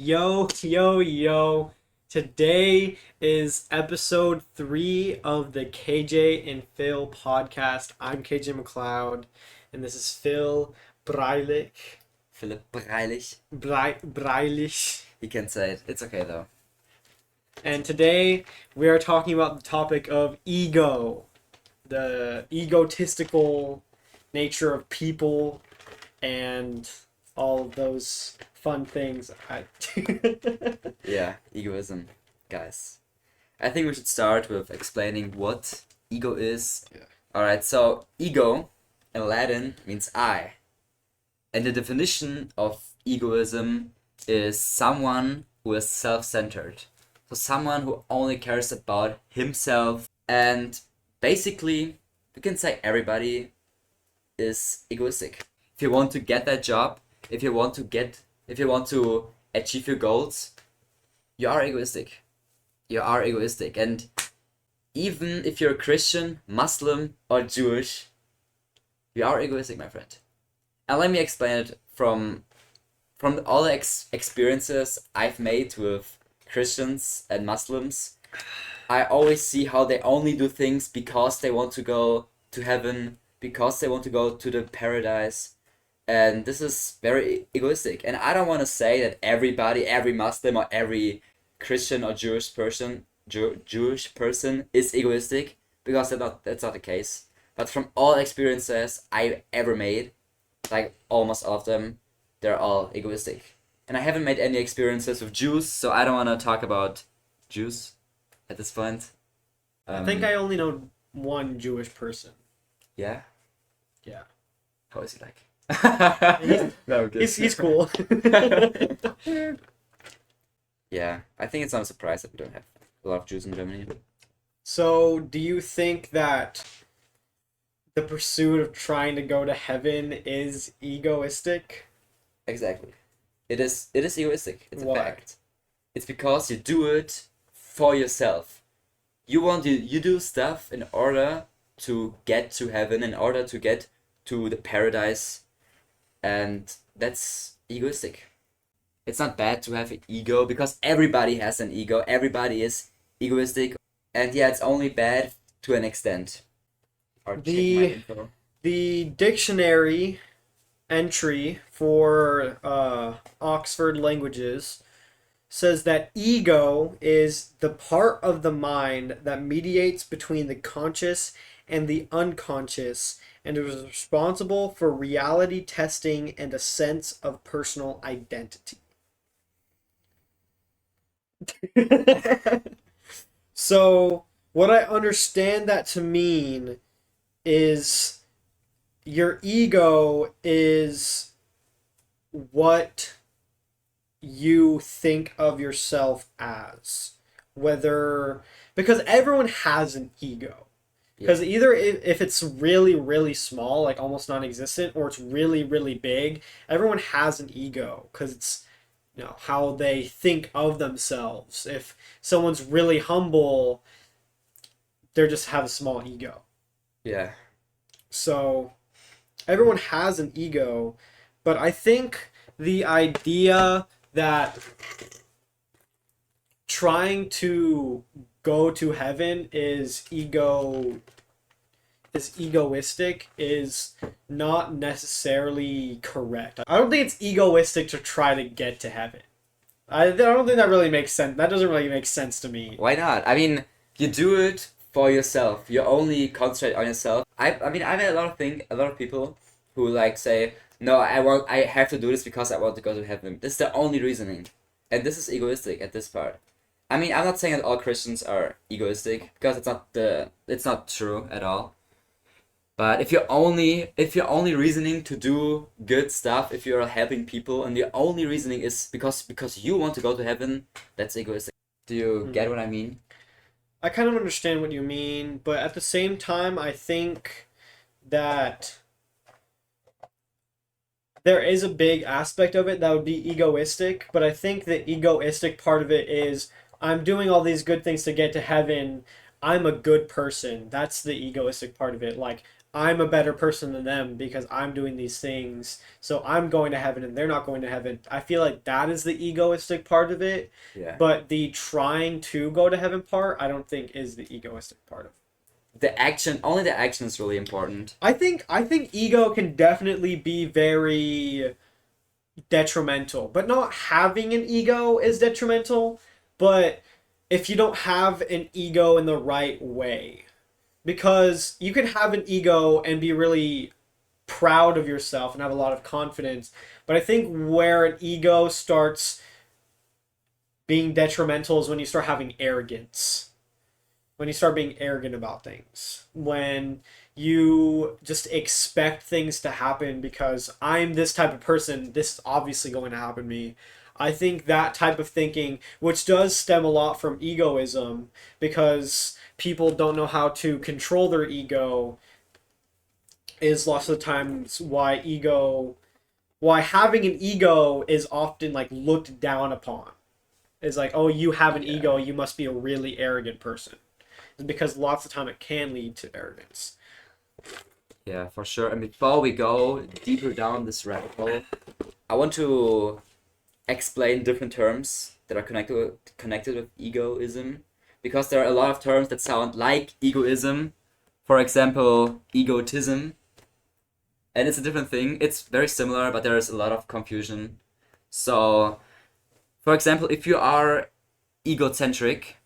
Yo, yo, yo. Today is episode 3 of the KJ and Phil podcast. I'm KJ McLeod, and this is Phil Breilich. Philipp Breilich. Breilich. You can say it. It's okay though. And today we are talking about the topic of ego, the egotistical nature of people, and all of those fun things. Yeah, egoism, guys. I think we should start with explaining what ego is. Yeah. Alright, so ego in Latin means I. And the definition of egoism is someone who is self-centered. So someone who only cares about himself. And basically, we can say everybody is egoistic. If you want to get that job, if you want to achieve your goals, you are egoistic. You are egoistic. And even if you're a Christian, Muslim, or Jewish, you are egoistic, my friend. And let me explain it from all the experiences I've made with Christians and Muslims. I always see how they only do things because they want to go to heaven, because they want to go to the paradise. And this is very egoistic. And I don't want to say that everybody, every Muslim or every Christian or Jewish person is egoistic, because that's not the case. But from all experiences I ever made, like almost all of them, they're all egoistic. And I haven't made any experiences with Jews, so I don't want to talk about Jews at this point. I think I only know one Jewish person. Yeah? Yeah. How is he like? He's- No, I'm kidding. He's cool. Yeah, I think it's not a surprise that we don't have a lot of Jews in Germany. So, do you think that the pursuit of trying to go to heaven is egoistic? Exactly. It is egoistic. It's a Why? fact. It's because you do it for yourself. You do stuff in order to get to heaven, in order to get to the paradise, and that's egoistic. It's not bad to have an ego, because everybody has an ego. Everybody is egoistic, and yeah, it's only bad to an extent. Or check my info. The dictionary entry for Oxford Languages says that ego is the part of the mind that mediates between the conscious and the unconscious, and is responsible for reality testing and a sense of personal identity. So, what I understand that to mean is your ego is what you think of yourself as. Whether, because everyone has an ego. Because either if it's really, really small, like almost non-existent, or it's really, really big, everyone has an ego because it's, how they think of themselves. If someone's really humble, they just have a small ego. Yeah. So everyone has an ego, but I think the idea that trying to go to heaven is egoistic is not necessarily correct. I don't think it's egoistic to try to get to heaven. I don't think that really makes sense. That doesn't really make sense to me. Why not? I mean, you do it for yourself. You only concentrate on yourself. I mean, I've had a lot of people who like say, no, I have to do this because I want to go to heaven. This is the only reasoning, and this is egoistic at this part. I mean, I'm not saying that all Christians are egoistic, because it's not true at all. But if you're only reasoning to do good stuff, if you're helping people, and the only reasoning is because you want to go to heaven, that's egoistic. Do you get what I mean? I kind of understand what you mean, but at the same time, I think that there is a big aspect of it that would be egoistic, but I think the egoistic part of it is I'm doing all these good things to get to heaven. I'm a good person. That's the egoistic part of it. Like, I'm a better person than them because I'm doing these things. So I'm going to heaven and they're not going to heaven. I feel like that is the egoistic part of it. Yeah. But the trying to go to heaven part, I don't think is the egoistic part of it. Only the action is really important. I think ego can definitely be very detrimental, but not having an ego is detrimental. But if you don't have an ego in the right way, because you can have an ego and be really proud of yourself and have a lot of confidence, but I think where an ego starts being detrimental is when you start having arrogance, when you start being arrogant about things, when you just expect things to happen because I'm this type of person, this is obviously going to happen to me. I think that type of thinking, which does stem a lot from egoism, because people don't know how to control their ego, is lots of the times why having an ego is often like looked down upon. It's like, oh, you have an ego, you must be a really arrogant person. It's because lots of time it can lead to arrogance. Yeah, for sure. And before we go deeper down this rabbit hole, I want to explain different terms that are connected with egoism, because there are a lot of terms that sound like egoism. For example, egotism. And it's a different thing. It's very similar, but there is a lot of confusion. So, for example, if you are egocentric,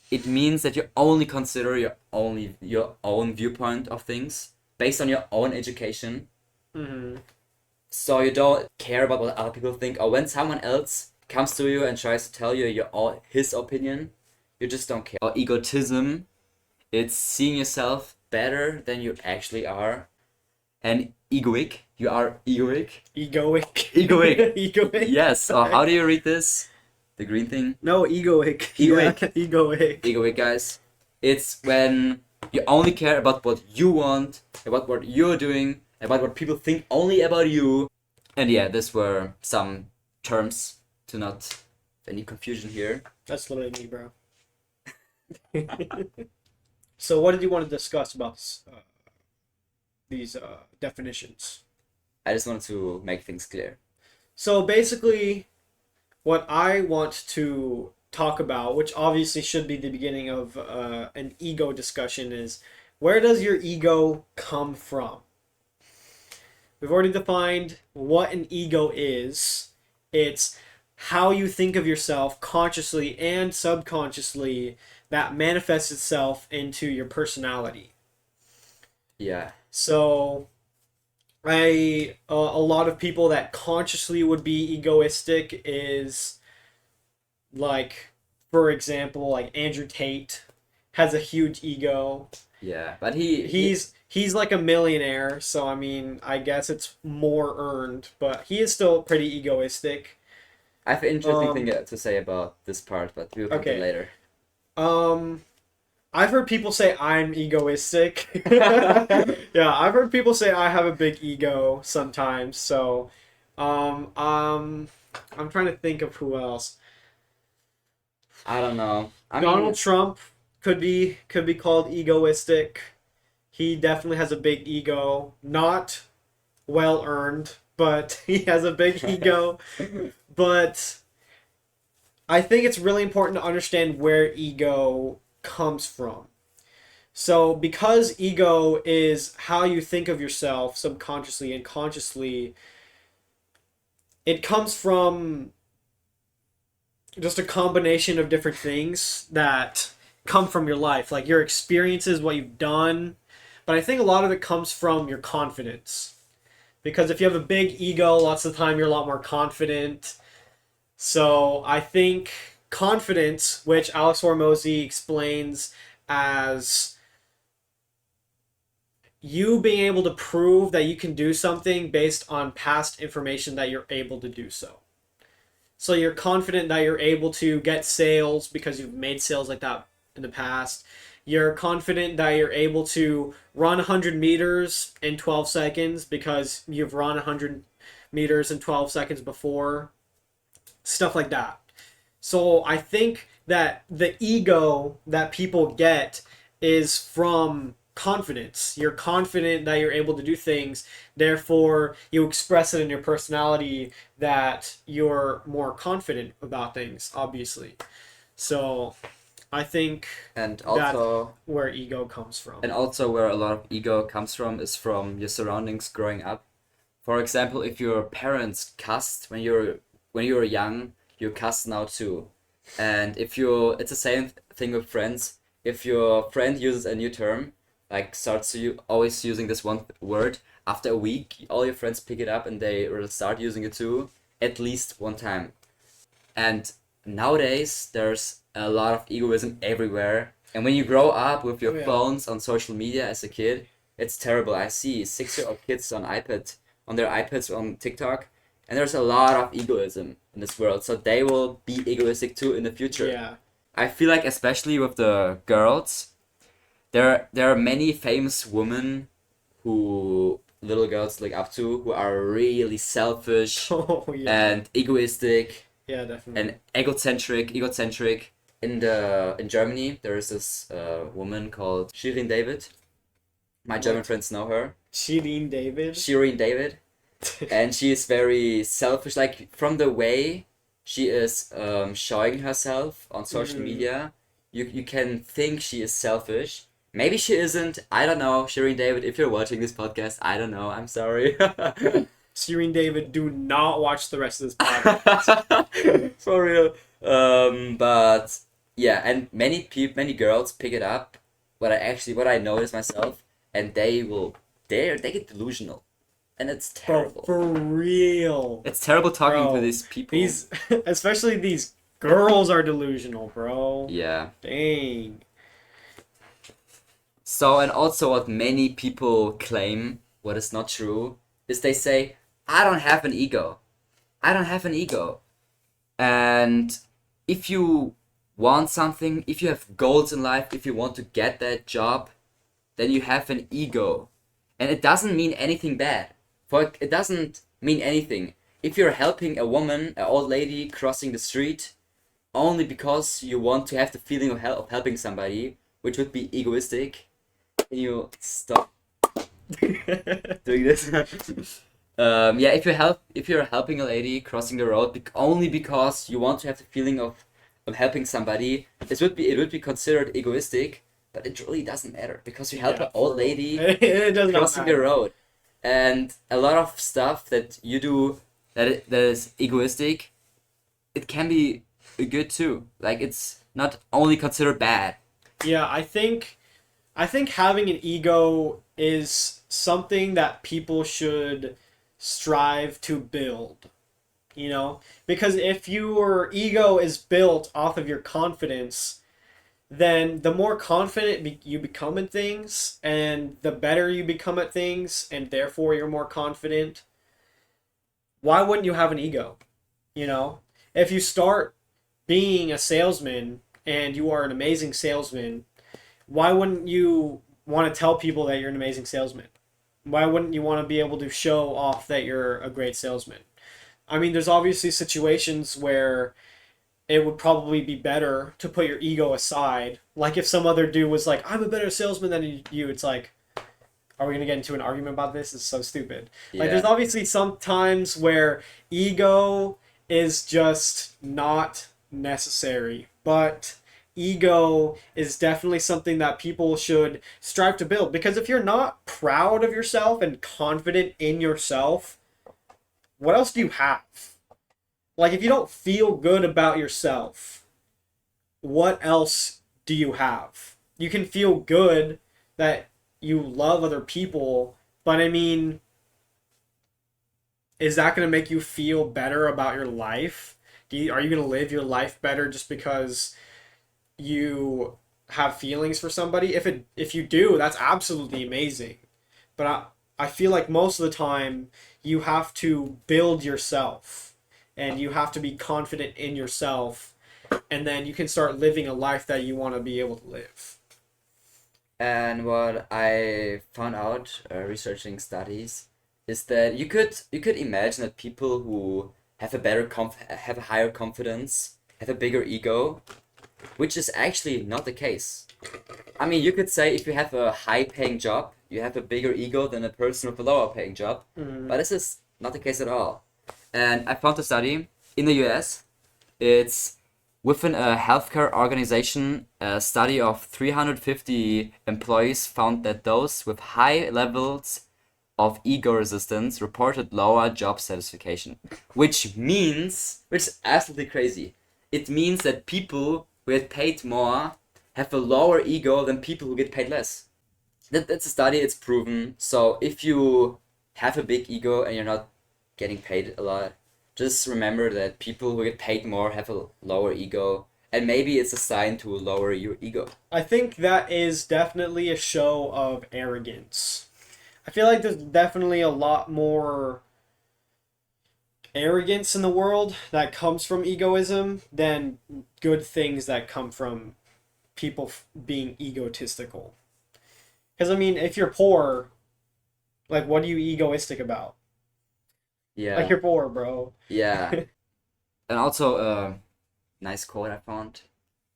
it means that you only consider your own viewpoint of things based on your own education. Mm-hmm. So you don't care about what other people think, or when someone else comes to you and tries to tell you his opinion, you just don't care. Or egotism, it's seeing yourself better than you actually are. And egoic, you are egoic. Egoic. Egoic. Egoic. Yes. Or how do you read this? The green thing? No, egoic. Egoic. Yeah, egoic. Egoic, guys. It's when you only care about what you want, about what you're doing, about what people think only about you. And yeah, these were some terms to not have any confusion here. That's literally me, bro. So what did you want to discuss about these definitions? I just wanted to make things clear. So basically, what I want to talk about, which obviously should be the beginning of an ego discussion, is where does your ego come from? We've already defined what an ego is. It's how you think of yourself consciously and subconsciously that manifests itself into your personality. Yeah. So, a lot of people that consciously would be egoistic is, like, for example, like Andrew Tate has a huge ego. Yeah, but He's like a millionaire, so I mean, I guess it's more earned, but he is still pretty egoistic. I have an interesting thing to say about this part, but we'll come to it later. I've heard people say I'm egoistic. Yeah, I've heard people say I have a big ego sometimes. So, I'm trying to think of who else. I don't know. Donald Trump could be called egoistic. He definitely has a big ego. Not well earned, but he has a big ego. But I think it's really important to understand where ego comes from. So, because ego is how you think of yourself subconsciously and consciously, it comes from just a combination of different things that come from your life, like your experiences, what you've done. But I think a lot of it comes from your confidence. Because if you have a big ego, lots of the time you're a lot more confident. So I think confidence, which Alex Hormozy explains as you being able to prove that you can do something based on past information that you're able to do so. So you're confident that you're able to get sales because you've made sales like that in the past. You're confident that you're able to run 100 meters in 12 seconds because you've run 100 meters in 12 seconds before. Stuff like that. So I think that the ego that people get is from confidence. You're confident that you're able to do things. Therefore, you express it in your personality that you're more confident about things, obviously. So, I think And that's also, where ego comes from. where a lot of ego comes from is from your surroundings growing up. For example, if your parents cussed when you were young, you cuss now too. And if you, it's the same thing with friends. If your friend uses a new term, like starts always using this one word, after a week, all your friends pick it up and they will start using it too, at least one time. And nowadays, there's a lot of egoism everywhere. And when you grow up with your Oh, yeah. phones on social media as a kid, it's terrible. I see 6-year-old kids on their iPads on TikTok, and there's a lot of egoism in this world. So they will be egoistic too in the future. Yeah. I feel like especially with the girls, there are many famous women who little girls look up to who are really selfish Oh, yeah. and egoistic Yeah, definitely. and egocentric. In Germany, there is this woman called Shirin David. My German What? friends know her. Shirin David. Shirin David, and she is very selfish. Like from the way she is showing herself on social Mhm. media, you can think she is selfish. Maybe she isn't. I don't know, Shirin David. If you're watching this podcast, I don't know. I'm sorry. Shirin David, do not watch the rest of this podcast. For real. But yeah, and many girls pick it up. What I notice myself, and they get delusional, and it's Bro, terrible. for real. It's terrible talking to Bro, these people. These, especially these girls are delusional, bro. Yeah. Dang. So, and also what many people claim, what is not true, is they say, I don't have an ego. I don't have an ego. And if you want something, if you have goals in life, if you want to get that job, then you have an ego. And it doesn't mean anything bad. It doesn't mean anything. If you're helping a woman, an old lady crossing the street, only because you want to have the feeling of helping somebody, which would be egoistic, can you stop doing this? Yeah, if you're helping a lady crossing the road only because you want to have the feeling of helping somebody, it would be considered egoistic, but it really doesn't matter because you help Yeah, an old for lady real. It does not crossing the matter. road, and a lot of stuff that you do that is egoistic, it can be good too. Like it's not only considered bad. Yeah, I think having an ego is something that people should strive to build. You know? Because if your ego is built off of your confidence, then the more confident you become in things, and the better you become at things, and therefore you're more confident, why wouldn't you have an ego? You know? If you start being a salesman and you are an amazing salesman, why wouldn't you want to tell people that you're an amazing salesman? Why wouldn't you want to be able to show off that you're a great salesman? I mean, there's obviously situations where it would probably be better to put your ego aside. Like if some other dude was like, I'm a better salesman than you, it's like, are we going to get into an argument about this? It's so stupid. Like there's Yeah. obviously some times where ego is just not necessary, but ego is definitely something that people should strive to build, because if you're not proud of yourself and confident in yourself, what else do you have? Like if you don't feel good about yourself, what else do you have? You can feel good that you love other people, but I mean, is that going to make you feel better about your life? Are you going to live your life better just because you have feelings for somebody? If you do, that's absolutely amazing. But I feel like most of the time you have to build yourself and you have to be confident in yourself, and then you can start living a life that you want to be able to live. And what I found out researching studies is that you could imagine that people who have a higher confidence, have a bigger ego, which is actually not the case. I mean, you could say if you have a high-paying job, you have a bigger ego than a person with a lower-paying job, but this is not the case at all. And I found a study in the US. It's within a healthcare organization. A study of 350 employees found that those with high levels of ego resistance reported lower job satisfaction, which is absolutely crazy. It means that people who get paid more have a lower ego than people who get paid less. That's a study, it's proven. So if you have a big ego and you're not getting paid a lot, just remember that people who get paid more have a lower ego, and maybe it's a sign to lower your ego. I think that is definitely a show of arrogance. I feel like there's definitely a lot more arrogance in the world that comes from egoism than good things that come from people being egotistical. Because, I mean, if you're poor, like, what are you egoistic about? Yeah. Like, you're poor, bro. Yeah. And also, a nice quote I found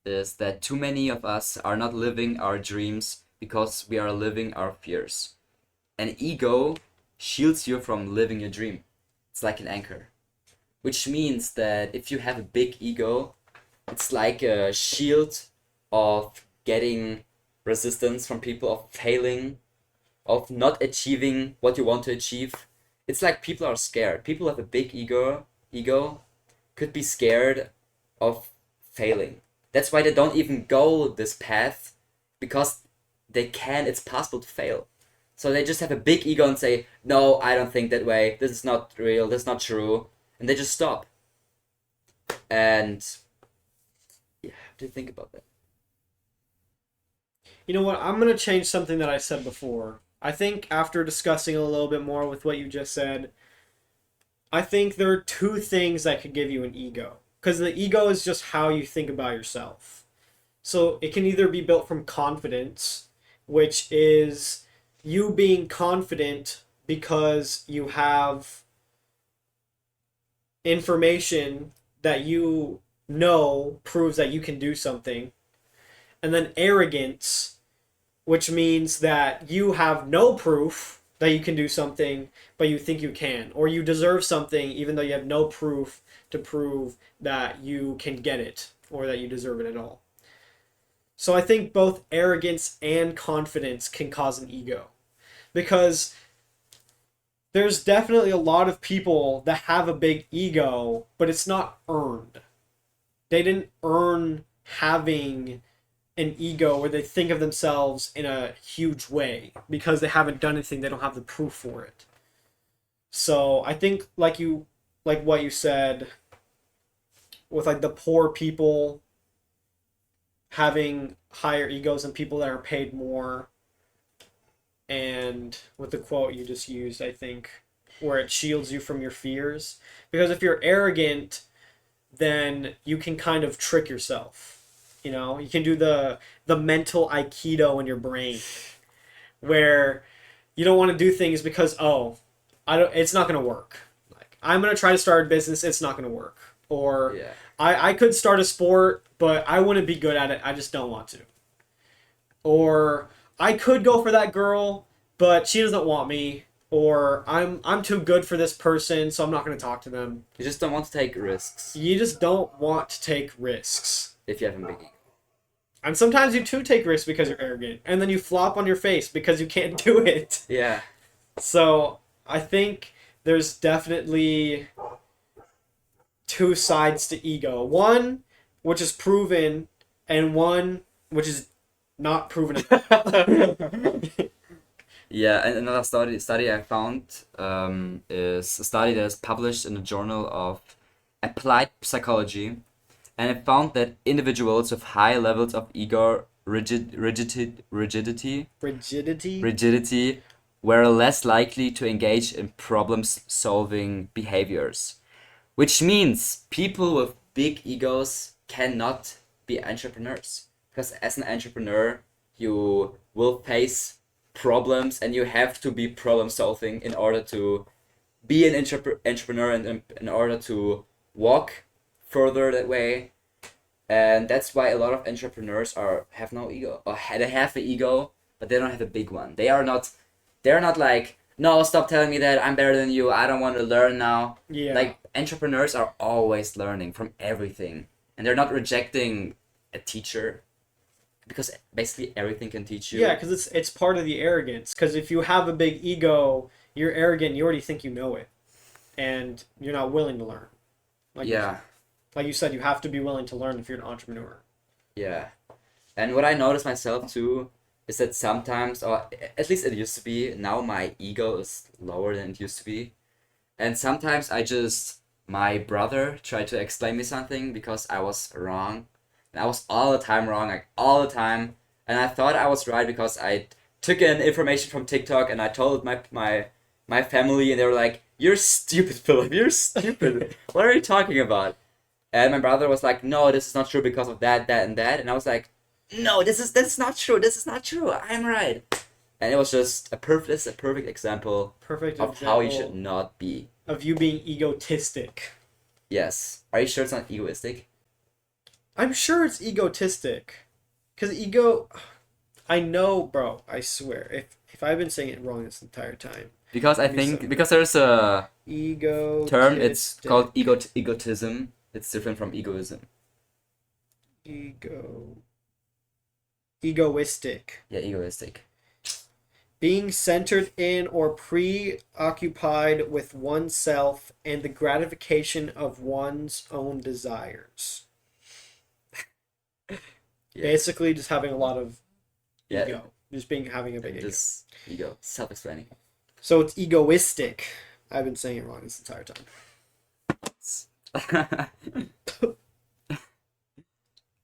is that too many of us are not living our dreams because we are living our fears. An ego shields you from living your dream. It's like an anchor. Which means that if you have a big ego, it's like a shield of getting resistance from people, of failing, of not achieving what you want to achieve. It's like people are scared. People have a big ego could be scared of failing. That's why they don't even go this path, because it's possible to fail. So they just have a big ego and say, no, I don't think that way. This is not real. This is not true. And they just stop. And yeah, what do you think about that? You know what? I'm going to change something that I said before. I think after discussing a little bit more with what you just said, I think there are two things that could give you an ego. Because the ego is just how you think about yourself. So it can either be built from confidence, which is you being confident because you have information that you know proves that you can do something. And then arrogance, which means that you have no proof that you can do something, but you think you can. Or you deserve something even though you have no proof to prove that you can get it or that you deserve it at all. So I think both arrogance and confidence can cause an ego. Because there's definitely a lot of people that have a big ego, but it's not earned. They didn't earn having an ego where they think of themselves in a huge way because they haven't done anything, they don't have the proof for it. So I think like what you said with like the poor people having higher egos than people that are paid more, and with the quote you just used, I think, where it shields you from your fears. Because if you're arrogant, then you can kind of trick yourself. You know, you can do the mental aikido in your brain, where you don't want to do things because it's not gonna work. Like, I'm gonna try to start a business, it's not gonna work. Or Yeah. I could start a sport, but I wouldn't be good at it. I just don't want to. Or I could go for that girl, but she doesn't want me. Or I'm too good for this person, so I'm not gonna talk to them. You just don't want to take risks You just don't want to take risks. if you have a big ego. And sometimes you too take risks because you're arrogant. And then you flop on your face because you can't do it. Yeah. So I think there's definitely two sides to ego. One, which is proven, and one, which is not proven. Yeah, and another study I found is a study that is published in the Journal of Applied Psychology, and it found that individuals with high levels of ego rigidity were less likely to engage in problem-solving behaviors, which means people with big egos cannot be entrepreneurs, because as an entrepreneur you will face problems and you have to be problem solving in order to be an entrepreneur and in order to walk further that way. And that's why a lot of entrepreneurs have no ego, or they have an ego, but they don't have a big one. They're not like, no, stop telling me that I'm better than you. I don't want to learn now. Yeah. Like, entrepreneurs are always learning from everything, and they're not rejecting a teacher, because basically everything can teach you. Yeah, because it's part of the arrogance. Because if you have a big ego, you're arrogant. You already think you know it, and you're not willing to learn. Yeah. Like you said, you have to be willing to learn if you're an entrepreneur. Yeah. And what I notice myself too is that sometimes, or at least it used to be, now my ego is lower than it used to be. And sometimes my brother tried to explain me something because I was wrong. And I was all the time wrong, like all the time. And I thought I was right because I took in information from TikTok and I told my family, and they were like, "You're stupid, Philip, you're stupid. What are you talking about?" And my brother was like, "No, this is not true because of that, that, and that." And I was like, "No, this is not true. This is not true. I'm right." And it was just a perfect example Perfect of how you should not be. of you being egotistic. Yes. Are you sure it's not egoistic? I'm sure it's egotistic. Because ego... I know, bro, I swear. If I've been saying it wrong this entire time. Because I Maybe think so. because there's a Ego term, it's called egotism. It's different from egoism. Egoistic. Yeah, egoistic. Being centered in or preoccupied with oneself and the gratification of one's own desires. Yeah. Basically, just having a lot of Yeah. ego. Just having a big ego. Just ego. Self-explaining. So it's egoistic. I've been saying it wrong this entire time.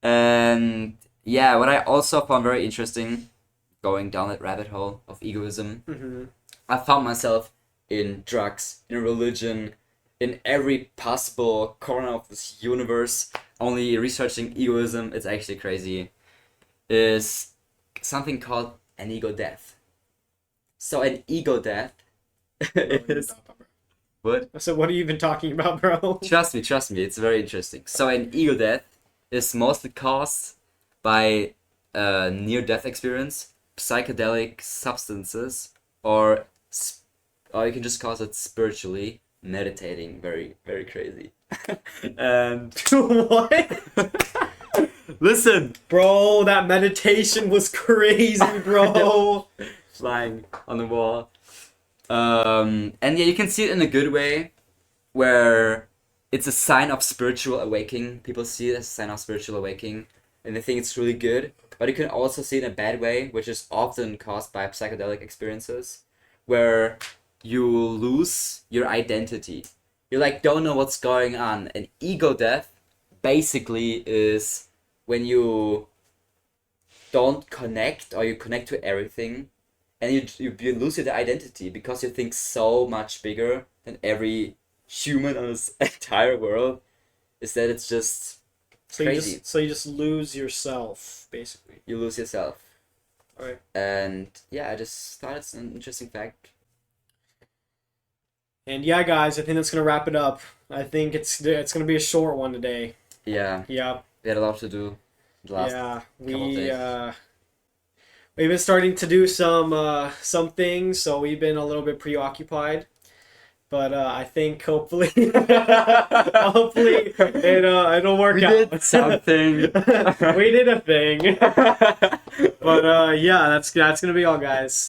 And yeah, what I also found very interesting, going down that rabbit hole of egoism, Mm-hmm. I found myself in drugs, in religion, in every possible corner of this universe, only researching egoism. It's actually crazy. Is something called an ego death. So an ego death is what? So what are you even talking about, bro? Trust me, it's very interesting. So an ego death is mostly caused by a near-death experience, psychedelic substances, or you can just call it spiritually meditating. Very, very crazy. And What? listen, Bro, that meditation was crazy, bro. flying on the wall. And yeah, you can see it in a good way, where it's a sign of spiritual awakening. People see it as a sign of spiritual awakening, and they think it's really good. But you can also see it in a bad way, which is often caused by psychedelic experiences, where you lose your identity. You like don't know what's going on. An ego death basically is when you don't connect, or you connect to everything, and you lose your identity because you think so much bigger than every human on this entire world. Is that it's just crazy. So you just lose yourself, basically. You lose yourself. Alright. And yeah, I just thought it's an interesting fact. And yeah, guys, I think that's gonna wrap it up. I think it's gonna be a short one today. Yeah, Yeah. we had a lot to do. The last Yeah. couple of days. We've been starting to do some things, so we've been a little bit preoccupied. But I think hopefully it'll work We out. did something. We did a thing. But yeah, that's gonna be all, guys.